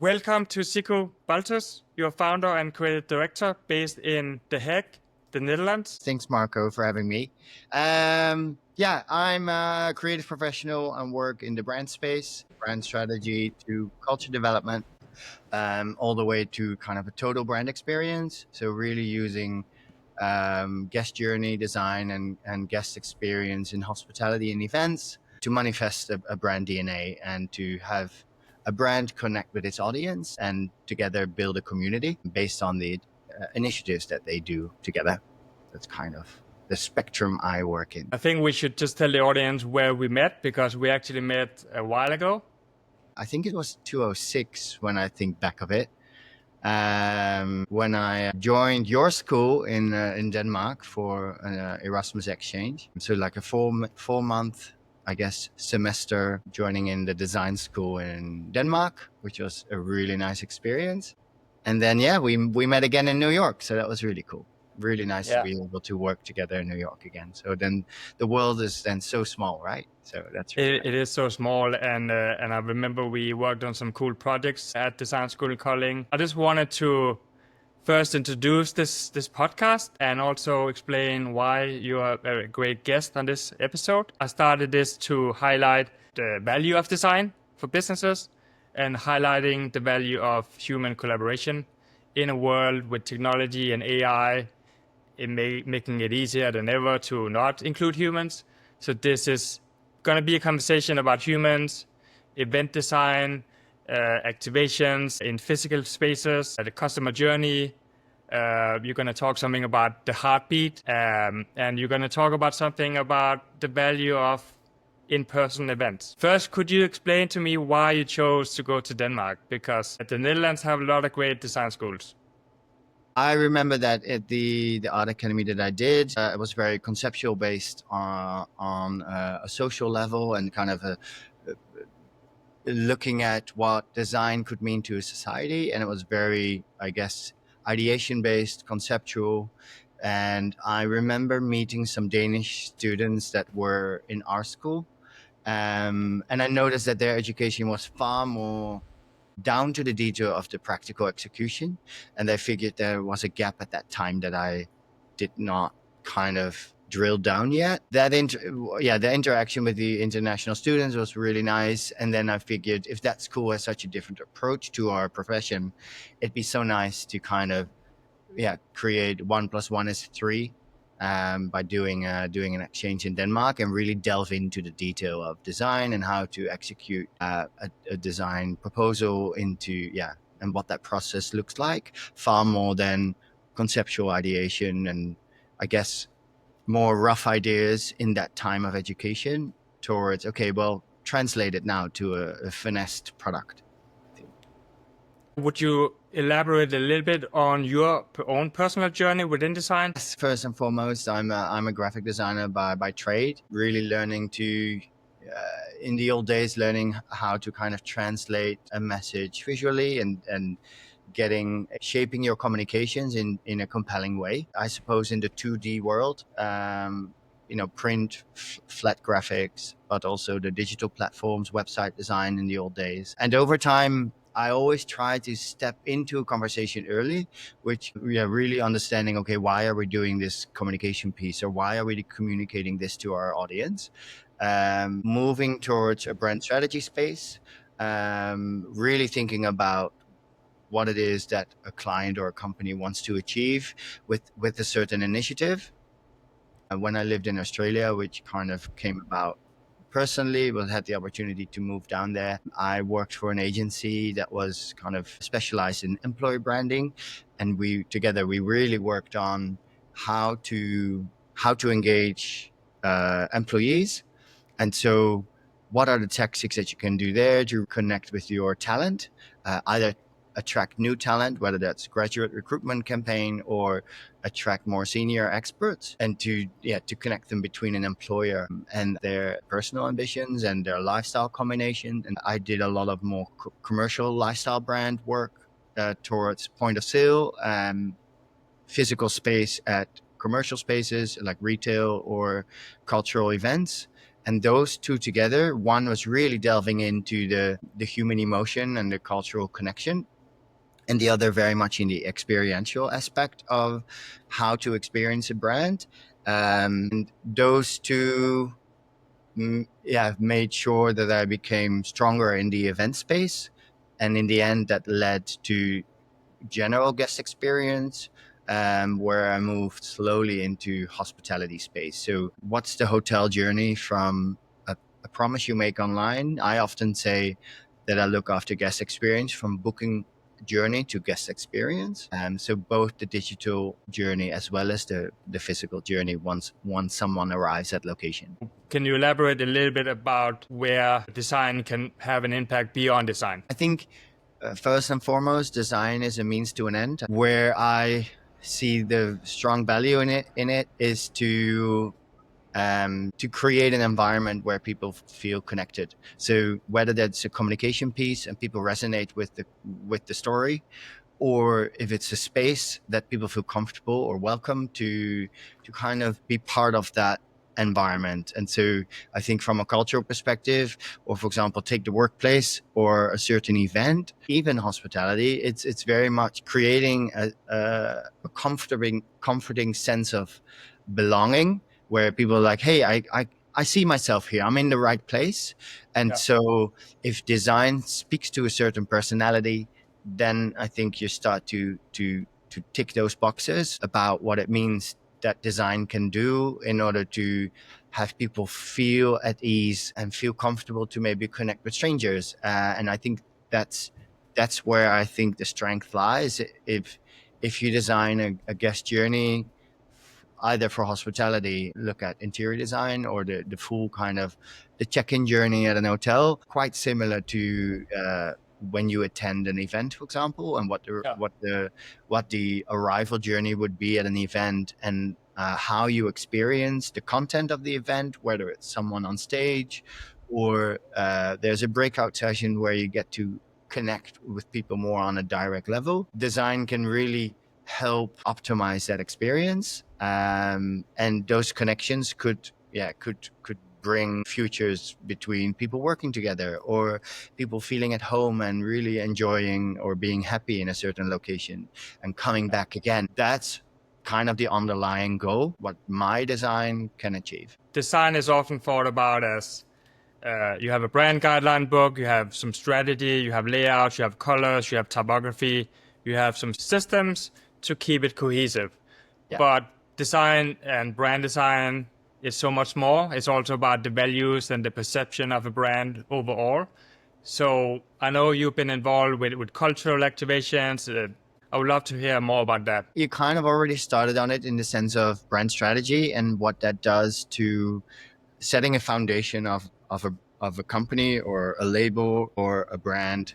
Welcome to Sikko Baltus, your founder and creative director based in The Hague, the Netherlands. Thanks, Marco, for having me. I'm a creative professional and work in the brand space, brand strategy to culture development, all the way to kind of a total brand experience. So really using guest journey design and guest experience in hospitality and events to manifest a brand DNA and to have a brand connect with its audience and together build a community based on the initiatives that they do together. That's kind of the spectrum I work in. I think we should just tell the audience where we met, because we actually met a while ago. I think it was 2006 when I think back of it. When I joined your school in Denmark for an Erasmus exchange. So like a four month, I guess, semester joining in the design school in Denmark, which was a really nice experience. And then, we met again in New York. So that was really cool. Really nice to be able to work together in New York again. So then the world is then so small, right? So that's really It is so small, and I remember we worked on some cool projects at Design School in Kolding. I just wanted to first introduce this podcast and also explain why you are a great guest on this episode. I started this to highlight the value of design for businesses and highlighting the value of human collaboration in a world with technology and AI making it easier than ever to not include humans. So this is going to be a conversation about humans, event design, activations in physical spaces, the customer journey. You're going to talk something about the heartbeat, and you're going to talk about something about the value of in-person events. First, could you explain to me why you chose to go to Denmark? Because the Netherlands have a lot of great design schools. I remember that at the art academy that I did, it was very conceptual based on a social level and kind of looking at what design could mean to a society. And it was very, I guess, ideation based, conceptual. And I remember meeting some Danish students that were in our school. And I noticed that their education was far more down to the detail of the practical execution. And I figured there was a gap at that time that I did not kind of drill down yet. The interaction with the international students was really nice. And then I figured if that school has such a different approach to our profession, it'd be so nice to kind of, create 1 + 1 is 3. By doing an exchange in Denmark and really delve into the detail of design and how to execute a design proposal and what that process looks like, far more than conceptual ideation and I guess more rough ideas in that time of education towards, translate it now to a finessed product. Would you elaborate a little bit on your own personal journey within design? First and foremost, I'm a graphic designer by trade, really learning to, in the old days, learning how to kind of translate a message visually and shaping your communications in a compelling way. I suppose in the 2D world, print, flat graphics, but also the digital platforms, website design in the old days. And over time, I always try to step into a conversation early, which we are really understanding, okay, why are we doing this communication piece or why are we communicating this to our audience? Moving towards a brand strategy space, really thinking about what it is that a client or a company wants to achieve with a certain initiative. When I lived in Australia, which kind of came about personally, had the opportunity to move down there. I worked for an agency that was kind of specialized in employee branding, and we really worked on how to engage employees. And so, what are the tactics that you can do there to connect with your talent, either attract new talent, whether that's graduate recruitment campaign or attract more senior experts, and to connect them between an employer and their personal ambitions and their lifestyle combination. And I did a lot of more commercial lifestyle brand work towards point of sale, physical space at commercial spaces like retail or cultural events. And those two together, one was really delving into the human emotion and the cultural connection, and the other very much in the experiential aspect of how to experience a brand. And those two, made sure that I became stronger in the event space. And in the end, that led to general guest experience, where I moved slowly into hospitality space. So, what's the hotel journey from a promise you make online? I often say that I look after guest experience from booking journey to guest experience. So both the digital journey as well as the physical journey once someone arrives at location. Can you elaborate a little bit about where design can have an impact beyond design? I think first and foremost, design is a means to an end. Where I see the strong value in it is to create an environment where people feel connected. So whether that's a communication piece and people resonate with the story, or if it's a space that people feel comfortable or welcome to kind of be part of that environment. And so I think from a cultural perspective, or for example, take the workplace or a certain event, even hospitality, it's very much creating a comforting sense of belonging, where people are like, hey, I see myself here. I'm in the right place. And so if design speaks to a certain personality, then I think you start to tick those boxes about what it means that design can do in order to have people feel at ease and feel comfortable to maybe connect with strangers. And I think that's where I think the strength lies. If you design a guest journey, either for hospitality, look at interior design, or the full kind of the check-in journey at an hotel, quite similar to when you attend an event, for example, and what the arrival journey would be at an event, and how you experience the content of the event, whether it's someone on stage or there's a breakout session where you get to connect with people more on a direct level. Design can really help optimize that experience, and those connections could bring futures between people working together, or people feeling at home and really enjoying or being happy in a certain location and coming back again. That's kind of the underlying goal, what my design can achieve. Design is often thought about as you have a brand guideline book, you have some strategy, you have layouts, you have colors, you have typography, you have some systems to keep it cohesive. Yeah. But design and brand design is so much more. It's also about the values and the perception of a brand overall. So I know you've been involved with cultural activations. I would love to hear more about that. You kind of already started on it in the sense of brand strategy and what that does to setting a foundation of a company or a label or a brand,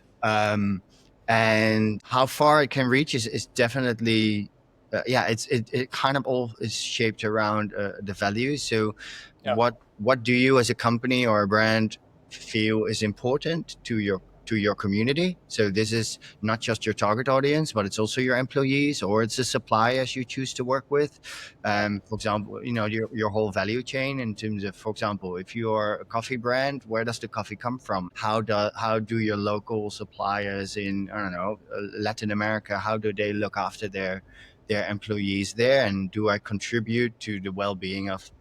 and how far it can reach is definitely it kind of all is shaped around the values. So what do you as a company or a brand feel is important to your community? So this is not just your target audience, but it's also your employees, or it's the suppliers you choose to work with. For example, your whole value chain in terms of, for example, if you are a coffee brand, where does the coffee come from? How do your local suppliers in, I don't know, Latin America, how do they look after their employees there? And do I contribute to the well-being of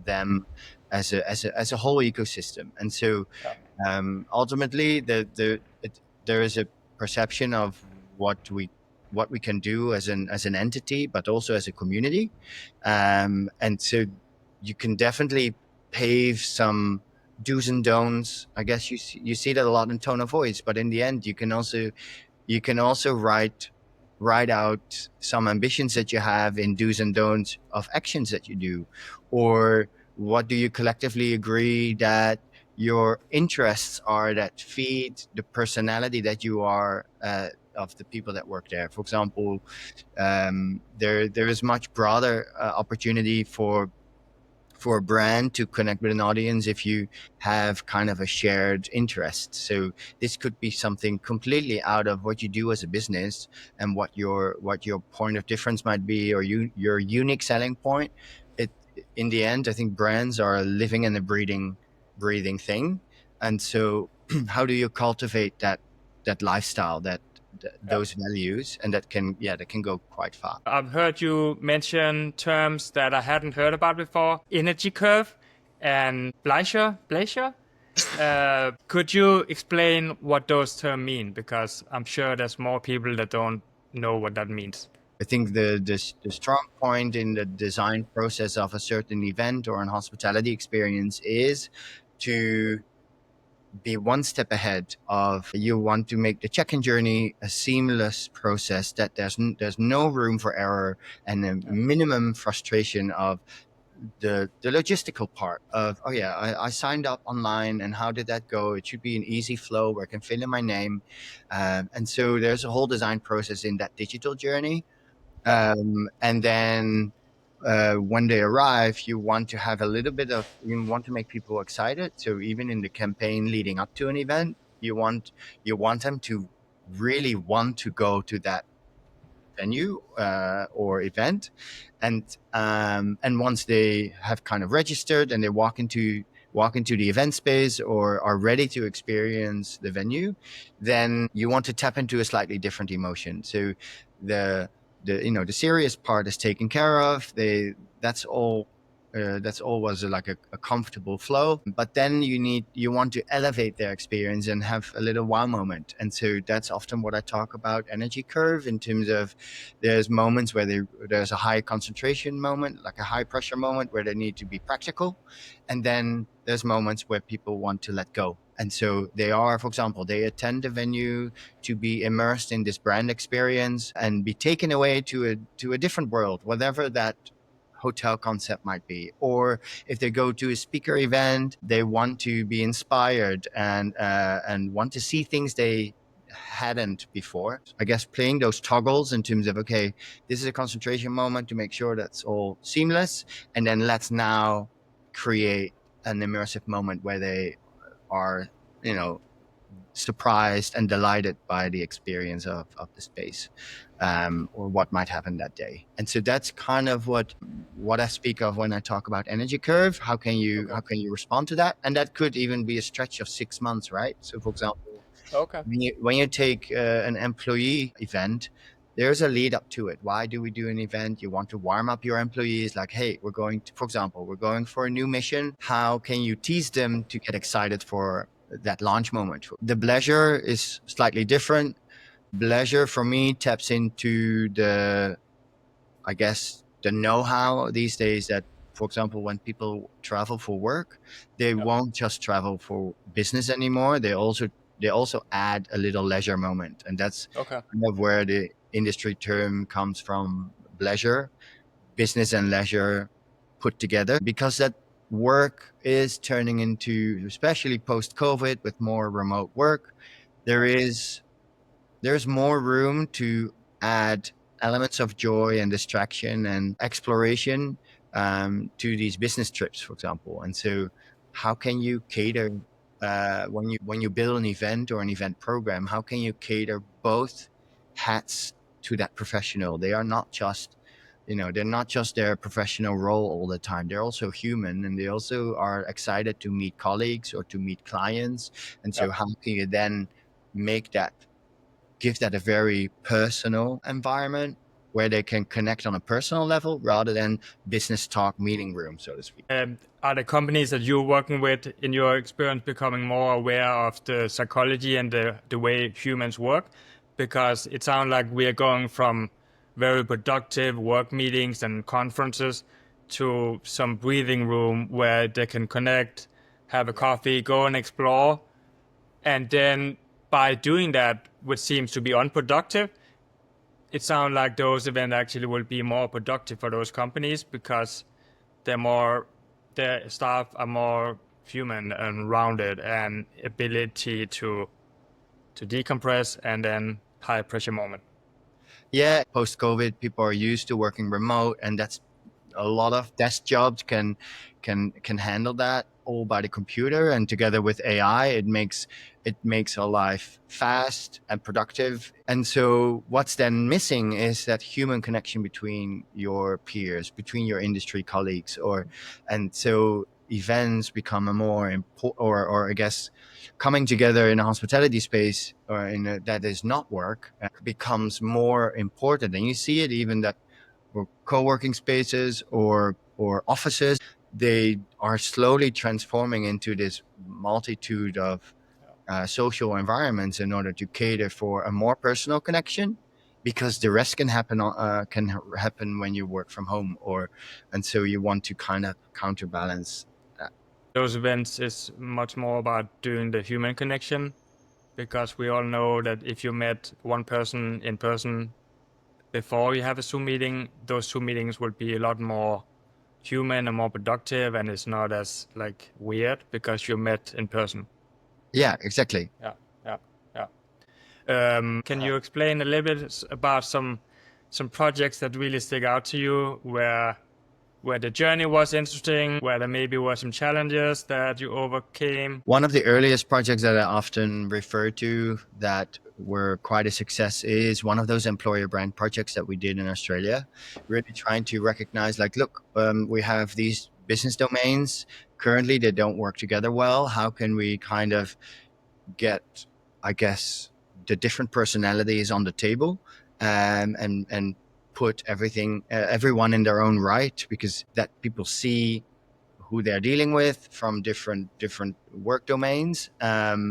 them as a whole ecosystem? And so ultimately there is a perception of what we can do as an entity, but also as a community, and so you can definitely pave some do's and don'ts. I guess you see that a lot in tone of voice, but in the end you can also write out some ambitions that you have in do's and don'ts of actions that you do, or what do you collectively agree that your interests are that feed the personality that you are of the people that work there. For example, there is much broader opportunity for a brand to connect with an audience if you have kind of a shared interest. So this could be something completely out of what you do as a business and what your point of difference might be, or your unique selling point. In the end, I think brands are a living and a breathing breathing thing. And so how do you cultivate that lifestyle, those values, and that can go quite far. I've heard you mention terms that I hadn't heard about before: energy curve and Bleisure. Could you explain what those terms mean? Because I'm sure there's more people that don't know what that means. I think the strong point in the design process of a certain event or an hospitality experience is to be one step ahead of. You want to make the check-in journey a seamless process, that there's no room for error and a minimum frustration of the logistical part of, oh yeah, I signed up online, and how did that go? It should be an easy flow where I can fill in my name, and so there's a whole design process in that digital journey. And then when they arrive, you want to have a little bit of, you want to make people excited. So even in the campaign leading up to an event, you want them to really want to go to that venue or event, and once they have kind of registered and they walk into the event space or are ready to experience the venue, then you want to tap into a slightly different emotion. So the the serious part is taken care of. That's all. That's always like a comfortable flow, but then you want to elevate their experience and have a little wow moment. And so that's often what I talk about energy curve, in terms of there's moments where there's a high concentration moment, like a high pressure moment, where they need to be practical, and then there's moments where people want to let go. And so they are, for example, they attend a venue to be immersed in this brand experience and be taken away to a different world, whatever that hotel concept might be. Or if they go to a speaker event, they want to be inspired and want to see things they hadn't before. I guess playing those toggles in terms of, okay, this is a concentration moment to make sure that's all seamless, and then let's now create an immersive moment where they are, surprised and delighted by the experience of the space, or what might happen that day. And so that's kind of what I speak of when I talk about energy curve. How can you respond to that? And that could even be a stretch of 6 months, right? So for example, Okay. when you take an employee event, there's a lead up to it. Why do we do an event? You want to warm up your employees, like, hey, for example, we're going for a new mission. How can you tease them to get excited for that launch moment? The Bleisure is slightly different. Bleisure for me taps into I guess, the know-how these days that, for example, when people travel for work, they won't just travel for business anymore. They also add a little leisure moment, and that's Okay. kind of where the industry term comes from: Bleisure, business and leisure put together, because that work is turning into, especially post-COVID with more remote work, there's more room to add elements of joy and distraction and exploration to these business trips, for example. And so, how can you cater when you build an event or an event program? How can you cater both hats to that professional? They are not just they're not just their professional role all the time. They're also human, and they also are excited to meet colleagues or to meet clients. And so, how can you then give that a very personal environment where they can connect on a personal level rather than business talk meeting room, so to speak? Are the companies that you're working with, in your experience, becoming more aware of the psychology and the way humans work? Because it sounds like we are going from very productive work meetings and conferences to some breathing room where they can connect, have a coffee, go and explore. And then by doing that, which seems to be unproductive, it sounds like those events actually will be more productive for those companies because their staff are more human and rounded, and ability to decompress and then high pressure moment. Yeah, post-COVID, people are used to working remote, and that's a lot of desk jobs can handle that all by the computer. And together with AI, it makes our life fast and productive. And so what's then missing is that human connection between your peers, between your industry colleagues, and so events become a more important, or I guess coming together in a hospitality space or that is not work becomes more important. And you see it even that for co-working spaces or offices, they are slowly transforming into this multitude of social environments in order to cater for a more personal connection, because the rest can happen when you work from home, and so you want to kind of counterbalance that. Those events is much more about doing the human connection, because we all know that if you met one person in person before you have a Zoom meeting, those Zoom meetings will be a lot more human and more productive, and it's not as like weird because you met in person. Yeah, exactly. Yeah, yeah, yeah. Can you explain a little bit about some projects that really stick out to you, where the journey was interesting, where there maybe were some challenges that you overcame? One of the earliest projects that I often refer to that were quite a success is one of those employer brand projects that we did in Australia, really trying to recognize, like, look, we have these business domains. Currently, they don't work together well. How can we kind of get, I guess, the different personalities on the table, and put everyone in their own right, because that people see who they're dealing with from different work domains.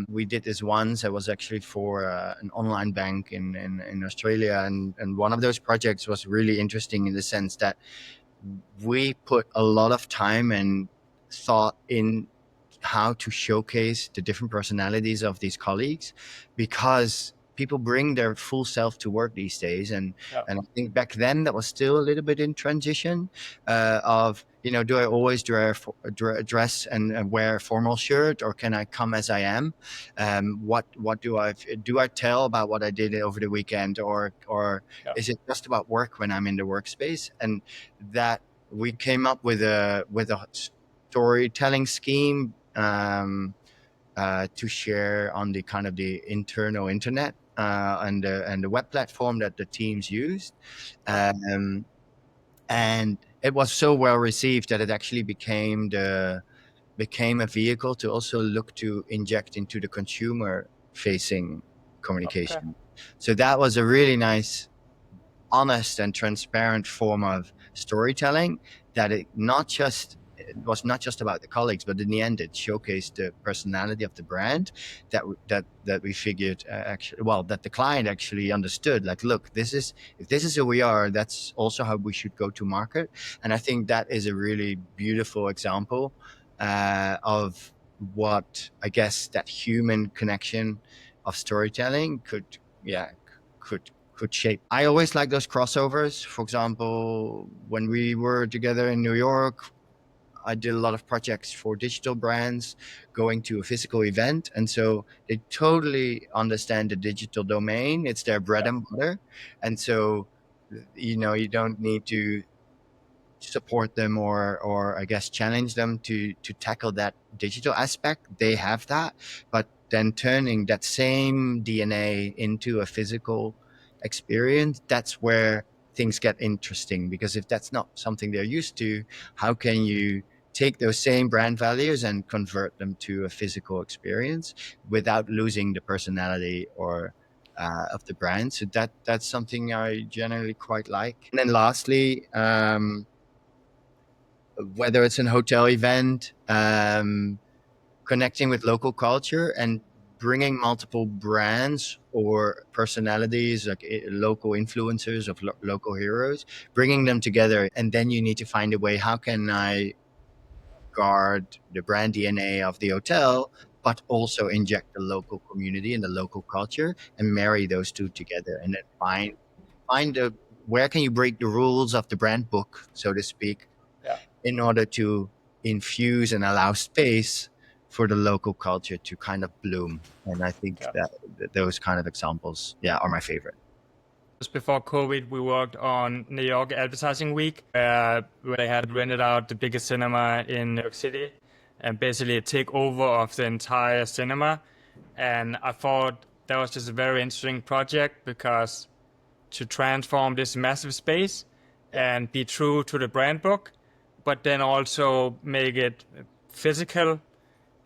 We did this once. It was actually for an online bank in Australia, and one of those projects was really interesting in the sense that we put a lot of time and thought in how to showcase the different personalities of these colleagues, because people bring their full self to work these days, and I think back then that was still a little bit in transition, of, do I always dress and wear a formal shirt, or can I come as I am? What do I tell about what I did over the weekend, or is it just about work when I'm in the workspace? And that we came up with a storytelling scheme, to share on the kind of the internal internet, and the web platform that the teams used, and it was so well received that it actually became a vehicle to also look to inject into the consumer facing communication. So that was a really nice, honest and transparent form of storytelling, that it was not just about the colleagues, but in the end it showcased the personality of the brand, that we figured, actually, well, that the client actually understood, like, look, if this is who we are, that's also how we should go to market. And I think that is a really beautiful example, of what, I guess, that human connection of storytelling could shape. I always like those crossovers. For example, when we were together in New York, I did a lot of projects for digital brands going to a physical event. And so they totally understand the digital domain. It's their bread and butter. And so, you don't need to support them, or I guess challenge them to tackle that digital aspect. They have that, but then turning that same DNA into a physical experience, that's where things get interesting, because if that's not something they're used to, how can you take those same brand values and convert them to a physical experience without losing the personality or of the brand? So that's something I generally quite like. And then lastly, whether it's an hotel event, connecting with local culture and bringing multiple brands or personalities, like local influencers of local heroes, bringing them together. And then you need to find a way, how can I guard the brand DNA of the hotel, but also inject the local community and the local culture, and marry those two together, and then where can you break the rules of the brand book, so to speak, in order to infuse and allow space for the local culture to kind of bloom. And I think that those kind of examples, are my favorite. Just before COVID, we worked on New York Advertising Week, where they had rented out the biggest cinema in New York City, and basically a takeover of the entire cinema. And I thought that was just a very interesting project, because to transform this massive space and be true to the brand book, but then also make it physical,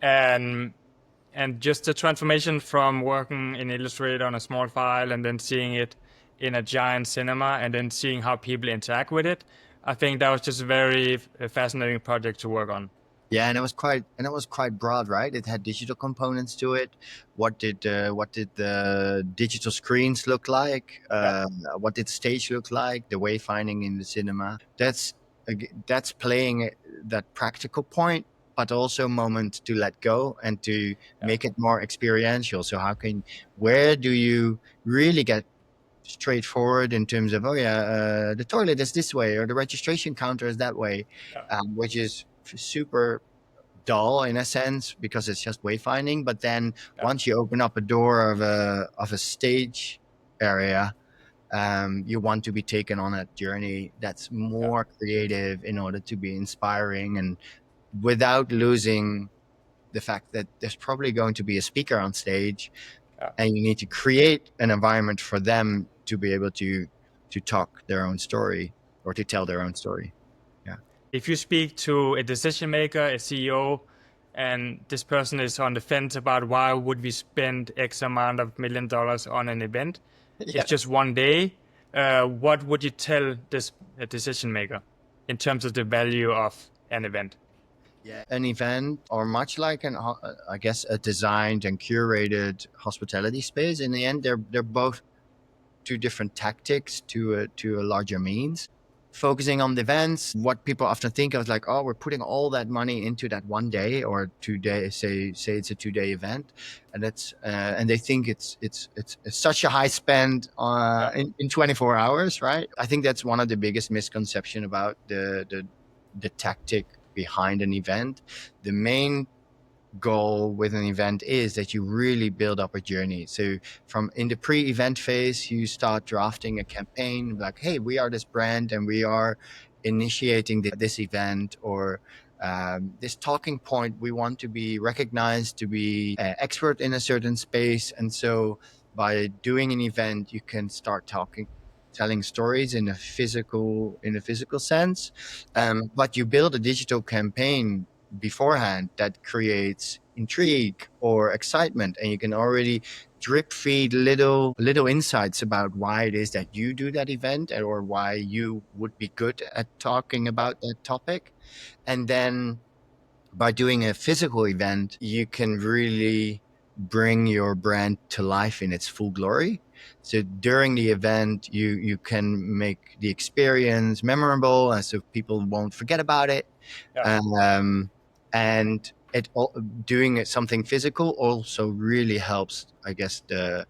and just the transformation from working in Illustrator on a small file and then seeing it in a giant cinema and then seeing how people interact with it. I think that was just a very fascinating project to work on. Yeah, and it was quite broad, right? It had digital components to it. What did the digital screens look like? Yeah, What did the stage look like? The wayfinding in the cinema. That's playing that practical point, but also a moment to let go and to yeah, make it more experiential. So where do you really get straightforward in terms of, oh yeah, the toilet is this way or the registration counter is that way, yeah, which is super dull in a sense because it's just wayfinding. But then yeah, once you open up a door of a stage area, you want to be taken on a journey that's yeah, more creative in order to be inspiring and without losing the fact that there's probably going to be a speaker on stage yeah. and you need to create an environment for them to be able to talk their own story or to tell their own story. Yeah. If you speak to a decision maker, a CEO, and this person is on the fence about why would we spend X amount of $1 million on an event, Yeah. it's just one day. What would you tell this decision maker in terms of the value of an event? Yeah, an event, or much like I guess, a designed and curated hospitality space. In the end, they're both two different tactics to a larger means. Focusing on the events, what people often think of is like, oh, we're putting all that money into that one day or 2 day. Say it's a 2 day event, and and they think it's such a high spend Yeah, in 24 hours, right? I think that's one of the biggest misconception about the tactic behind an event. The main goal with an event is that you really build up a journey. So from in the pre-event phase, you start drafting a campaign like, hey, we are this brand and we are initiating this event, or this talking point. We want to be recognized to be expert in a certain space. And so by doing an event, you can start telling stories in a physical sense. yeah, But you build a digital campaign beforehand that creates intrigue or excitement, and you can already drip feed little insights about why it is that you do that event or why you would be good at talking yeah, about that topic. And then by doing a physical event, you can really bring your brand to life in its full glory. So during the event, you can make the experience memorable, and so people won't forget about it. yeah. Um, and doing something physical also really helps, I guess, the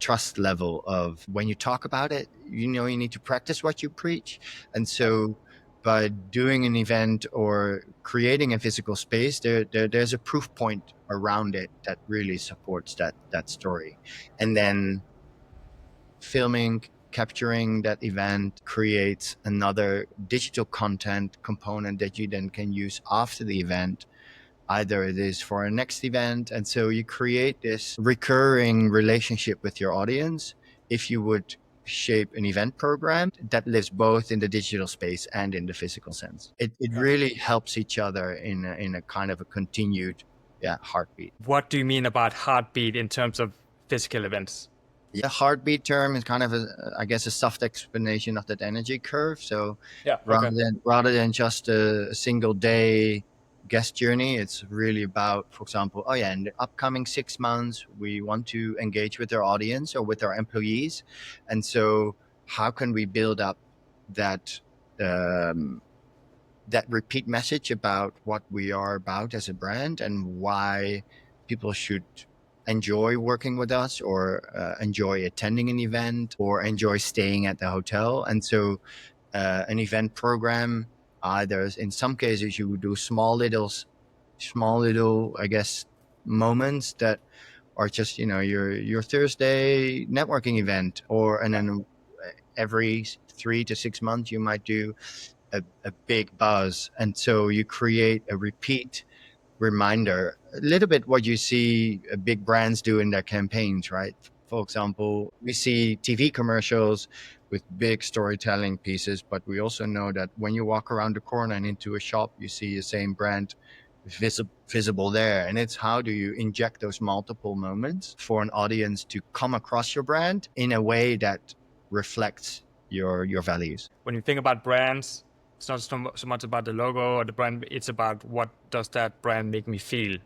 trust level of when you talk about it, you need to practice what you preach. And so by doing an event or creating a physical space, there's a proof point around it that really supports that story. And then filming, capturing that event creates another digital content component that you then can use after the event. Either it is for a next event. And so you create this recurring relationship with your audience. If you would shape an event program that lives both in the digital space and in the physical sense, it Yeah. really helps each other in a kind of a continued, yeah, heartbeat. What do you mean about heartbeat in terms of physical events? Yeah, heartbeat term is kind of I guess, a soft explanation of that energy curve. So Yeah. rather Okay. than just a single day guest journey, it's really about, for example, oh yeah, in the upcoming 6 months, we want to engage with our audience or with our employees, and so how can we build up that um, that repeat message about what we are about as a brand and why people should enjoy working with us or enjoy attending an event or enjoy staying at the hotel. And so an event program, there's in some cases you would do small little, I guess, moments that are just, your Thursday networking event, or and Yeah. then every 3 to 6 months you might do a big buzz. And so you create a repeat reminder, a little bit what you see big brands do in their campaigns, right? For example, we see TV commercials with big storytelling pieces, but we also know that when you walk around the corner and into a shop, you see the same brand visible there. And it's how do you inject those multiple moments for an audience to come across your brand in a way that reflects your values. When you think about brands, it's not so much about the logo or the brand, it's about what does that brand make me feel.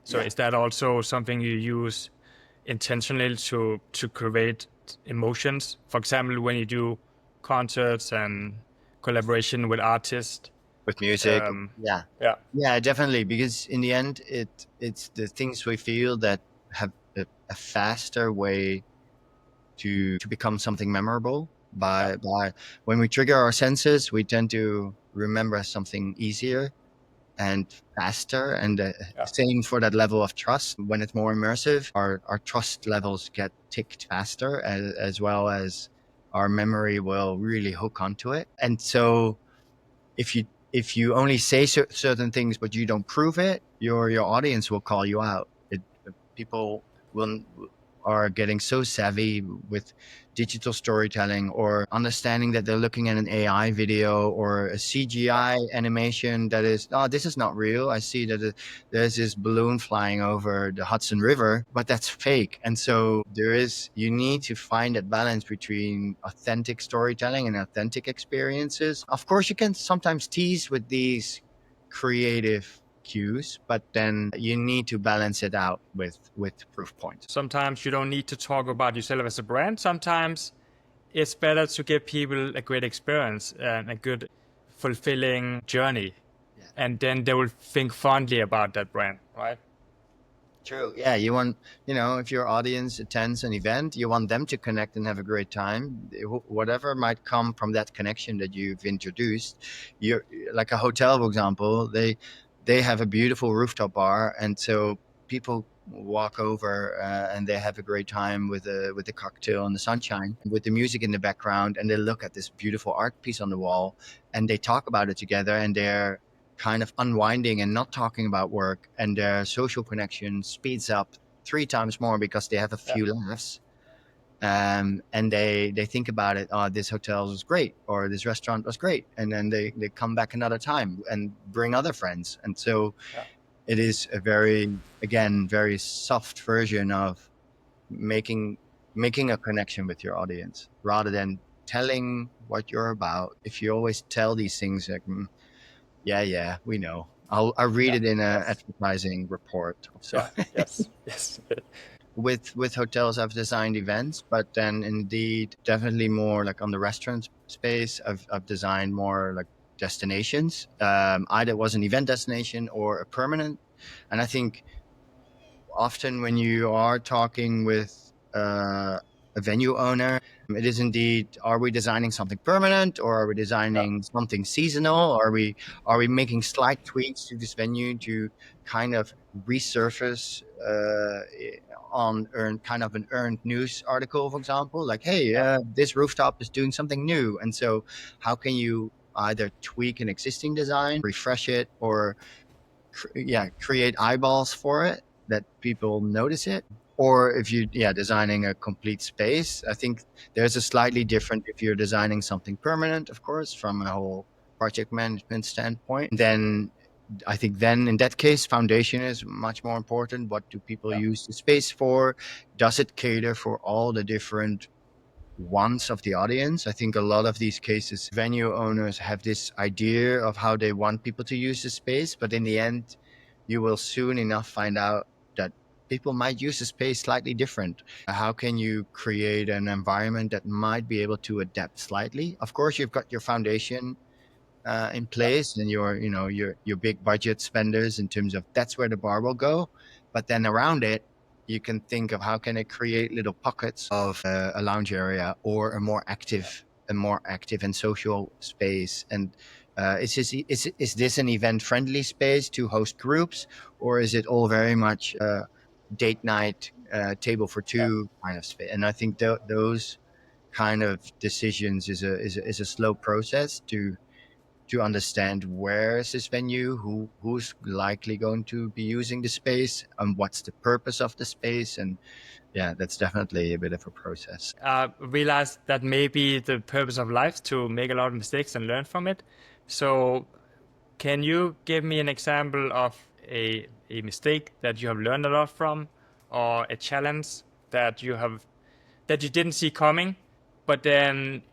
So is that also something you use intentionally to create emotions? For example, when you do concerts and collaboration with artists. With music, Yeah. yeah, definitely. Because in the end, it's the things we feel that have a faster way to become something memorable. By when we trigger our senses, we tend to remember something easier and faster. And same for that level of trust. When it's more immersive, our trust levels get ticked faster, as well as our memory will really hook onto it. And so if you only say certain things but you don't prove it, your audience will call you out. People will are getting so savvy with digital storytelling or understanding that they're looking at an AI video or a CGI animation that is, oh, this is not real. I see that there's this balloon flying over the Hudson River, but that's fake. And so you need to find that balance between authentic storytelling and authentic experiences. Of course, you can sometimes tease with these creative cues, but then you need to balance it out with proof points. Sometimes you don't need to talk about yourself as a brand. Sometimes it's better to give people a great experience and a good, fulfilling journey. Yeah. And then they will think fondly about that brand, right? True. Yeah, you want, if your audience attends an event, you want them to connect and have a great time. Whatever might come from that connection that you've introduced. You're like a hotel, for example, they have a beautiful rooftop bar, and so people walk over and they have a great time with the cocktail and the sunshine, with the music in the background, and they look at this beautiful art piece on the wall, and they talk about it together, and they're kind of unwinding and not talking about work, and their social connection speeds up 3 times more because they have a few laughs. And they think about it. Oh, this hotel was great, or this restaurant was great, and then they come back another time and bring other friends. And so it is a very soft version of making a connection with your audience rather than telling what you're about. If you always tell these things like, yeah, we know. I'll read it in an advertising report. So yes. with hotels, I've designed events, but then indeed, definitely more like on the restaurant space, I've designed more like destinations. Either it was an event destination or a permanent. And I think often when you are talking with a venue owner, it is indeed, are we designing something permanent, or are we designing something seasonal? Are we making slight tweaks to this venue to kind of resurface on an earned news article, for example, like, hey, this rooftop is doing something new. And so how can you either tweak an existing design, refresh it, or create eyeballs for it that people notice it? Or if you designing a complete space, I think there's a slightly different, if you're designing something permanent, of course, from a whole project management standpoint, then I think then in that case, foundation is much more important. What do people use the space for? Does it cater for all the different wants of the audience? I think a lot of these cases, venue owners have this idea of how they want people to use the space, but in the end, you will soon enough find out that people might use the space slightly different. How can you create an environment that might be able to adapt slightly? Of course, you've got your foundation in place, and your big budget spenders in terms of that's where the bar will go. But then around it, you can think of how can it create little pockets of a lounge area or a more active and social space. And is this an event friendly space to host groups, or is it all very much date night, table for two kind of space? And I think those kind of decisions is a slow process to understand where is this venue, who's likely going to be using the space, and what's the purpose of the space. And that's definitely a bit of a process. Realize that maybe the purpose of life is to make a lot of mistakes and learn from it. So Can you give me an example of a mistake that you have learned a lot from, or a challenge that you didn't see coming, but then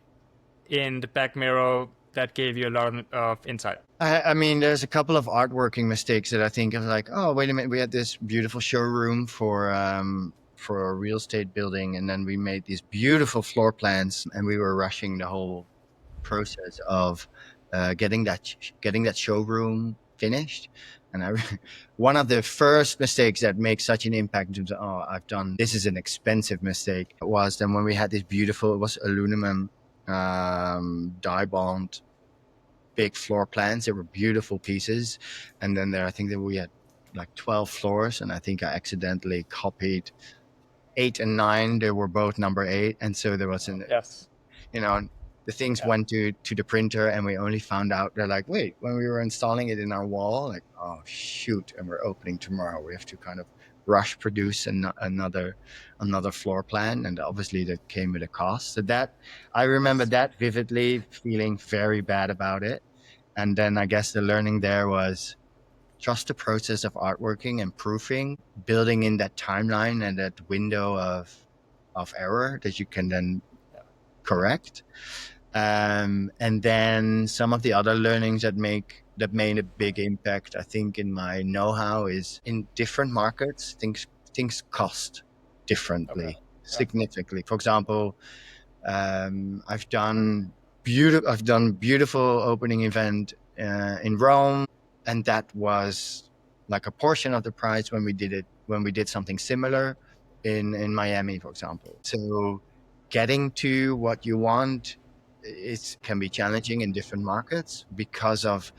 in the back mirror that gave you a lot of insight? I mean, there's a couple of artworking mistakes that I think of, like, oh, wait a minute, we had this beautiful showroom for a real estate building, and then we made these beautiful floor plans, and we were rushing the whole process of getting that showroom finished. And one of the first mistakes that makes such an impact in terms of, oh, I've done this is an expensive mistake, was then when we had this beautiful, it was aluminum dye bond big floor plans. They were beautiful pieces, and then I think that we had like 12 floors, and I think I accidentally copied 8 and 9. They were both number 8, and so there was Yes. you know, the things went to the printer, and we only found out, they're like, wait, when we were installing it in our wall, like, oh shoot, and we're opening tomorrow, we have to kind of rush produce another floor plan, and obviously that came with a cost. So that, I remember that vividly, feeling very bad about it. And then I guess the learning there was trust the process of artworking and proofing, building in that timeline and that window of error that you can then correct. And then some of the other learnings that made a big impact, I think, in my know-how, is in different markets, things cost differently, significantly. For example, I've done beautiful opening event in Rome, and that was like a portion of the price when we did something similar in Miami, for example. So getting to what you want can be challenging in different markets because of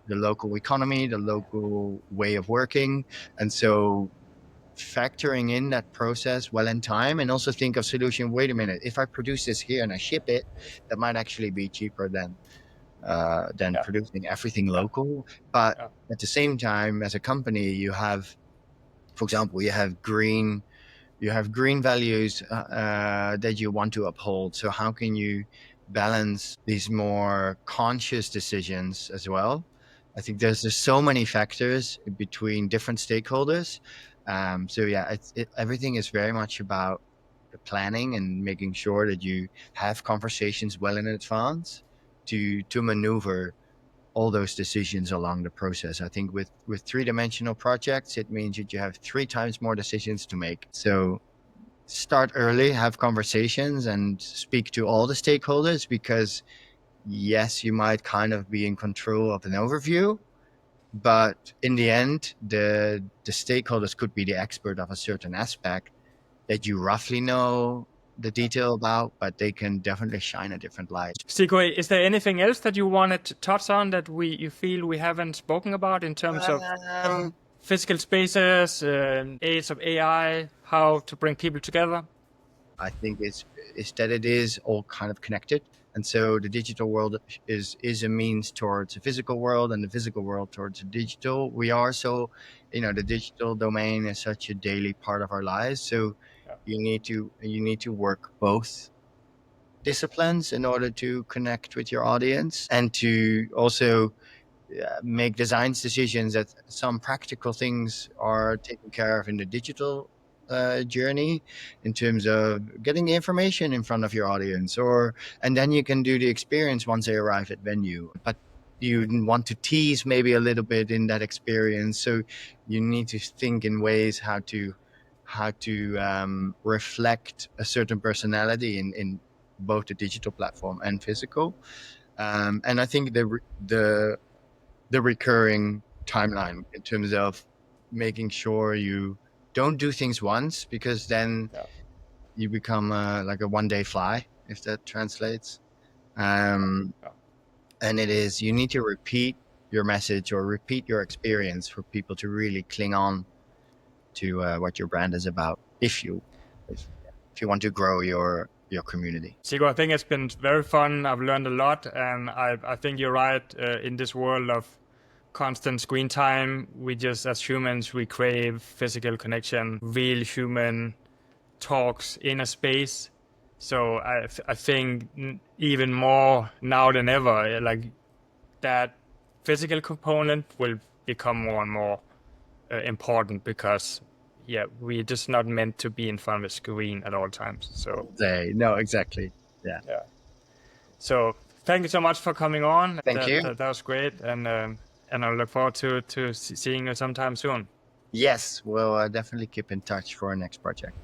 the local economy, the local way of working. And so factoring in that process well in time, and also think of solution, wait a minute, if I produce this here and I ship it, that might actually be cheaper than producing everything local. But at the same time, as a company, you have, for example, you have green values that you want to uphold. So how can you balance these more conscious decisions as well? I think there's just so many factors between different stakeholders. So yeah, everything is very much about the planning and making sure that you have conversations well in advance to maneuver all those decisions along the process. I think with three-dimensional projects, it means that you have 3 times more decisions to make. So start early, have conversations, and speak to all the stakeholders, because yes, you might kind of be in control of an overview, but in the end, the stakeholders could be the expert of a certain aspect that you roughly know the detail about, but they can definitely shine a different light. Sikko, is there anything else that you wanted to touch on that you feel we haven't spoken about in terms of physical spaces, age of AI, how to bring people together? I think it's that it is all kind of connected. And so the digital world is a means towards a physical world, and the physical world towards a digital. We are so, the digital domain is such a daily part of our lives. So you need to work both disciplines in order to connect with your audience, and to also make design decisions that some practical things are taken care of in the digital journey, in terms of getting the information in front of your audience, and then you can do the experience once they arrive at venue. But you want to tease maybe a little bit in that experience, so you need to think in ways how to reflect a certain personality in both the digital platform and physical. And I think the recurring timeline, in terms of making sure you don't do things once, because then you become like a one-day fly, if that translates. And it is, you need to repeat your message or repeat your experience for people to really cling on to what your brand is about, if you want to grow your community. Sikko, I think it's been very fun. I've learned a lot, and I think you're right. In this world of constant screen time, we just, as humans, we crave physical connection, real human talks in a space. So I think even more now than ever, like that physical component will become more and more important because we're just not meant to be in front of a screen at all times. So No, exactly. Yeah. So thank you so much for coming on. Thank you. That was great, and I look forward to seeing you sometime soon. Yes, we'll definitely keep in touch for our next project.